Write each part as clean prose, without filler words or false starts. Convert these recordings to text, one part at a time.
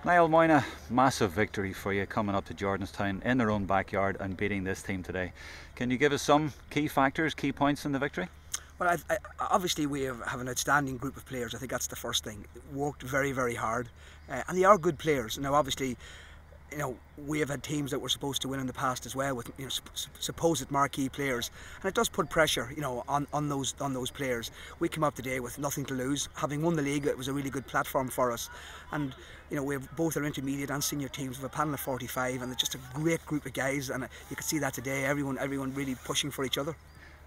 Niall Moyna, massive victory for you coming up to Jordanstown in their own backyard and beating this team today. Can you give us some key factors, key points in the victory? Well, obviously we have an outstanding group of players. I think that's the first thing. Worked very, very hard, and they are good players. Now, obviously, you know, we have had teams that were supposed to win in the past as well with, you know, supposed marquee players, and it does put pressure, you know, on those players. We came up today with nothing to lose. Having won the league, it was a really good platform for us, and you know, we have both our intermediate and senior teams with a panel of 45, and it's just a great group of guys, and you could see that today. Everyone really pushing for each other.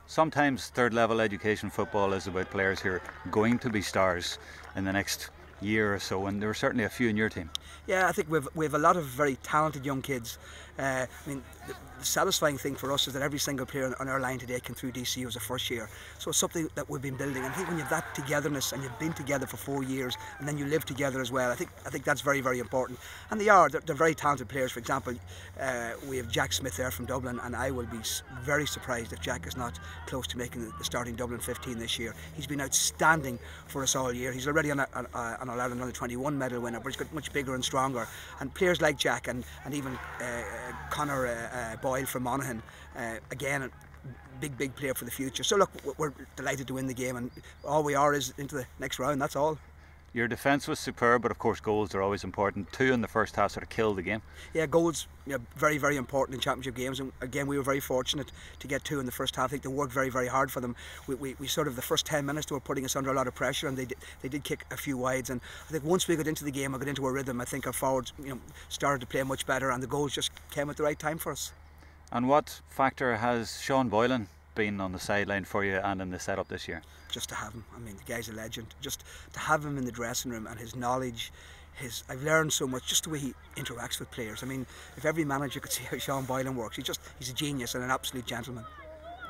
Sometimes third level education football is about players who are going to be stars in the next year or so, and there were certainly a few in your team. Yeah, I think we've a lot of very talented young kids. I mean, the satisfying thing for us is that every single player on our line today came through DCU as a first year. So it's something that we've been building. And I think when you have that togetherness and you've been together for 4 years and then you live together as well, I think that's very, very important. And they're very talented players. For example, we have Jack Smith there from Dublin, and I will be very surprised if Jack is not close to making the starting Dublin 15 this year. He's been outstanding for us all year. He's already an Ireland Under-21 medal winner, but he's got much bigger and stronger. And players like Jack and even Connor Boyle from Monaghan, again, a big player for the future. So look, we're delighted to win the game, and all we are is into the next round, that's all. Your defence was superb, but of course goals are always important. 2 in the first half sort of killed the game. Yeah, goals, you know, very, very important in championship games, and again we were very fortunate to get 2 in the first half. I think they worked very, very hard for them. We sort of, the first 10 minutes they were putting us under a lot of pressure, and they did kick a few wides, and I think once we got into the game, I got into a rhythm, I think our forwards, you know, started to play much better, and the goals just came at the right time for us. And what factor has Sean Boylan been on the sideline for you and in the setup this year? Just to have him, I mean, the guy's a legend. Just to have him in the dressing room and his knowledge, I've learned so much, just the way he interacts with players. I mean, if every manager could see how Sean Boylan works, he's a genius and an absolute gentleman.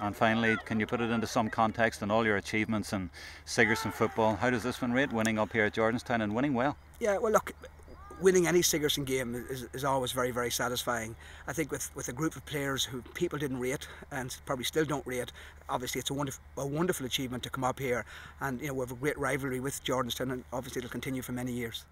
And finally, can you put it into some context and all your achievements in Sigerson football? How does this one rate, winning up here at Jordanstown and winning well? Yeah, well look, winning any Sigerson game is always very, very satisfying. I think with a group of players who people didn't rate and probably still don't rate, obviously it's a wonderful achievement to come up here, and you know, we have a great rivalry with Jordanstown, and obviously it'll continue for many years.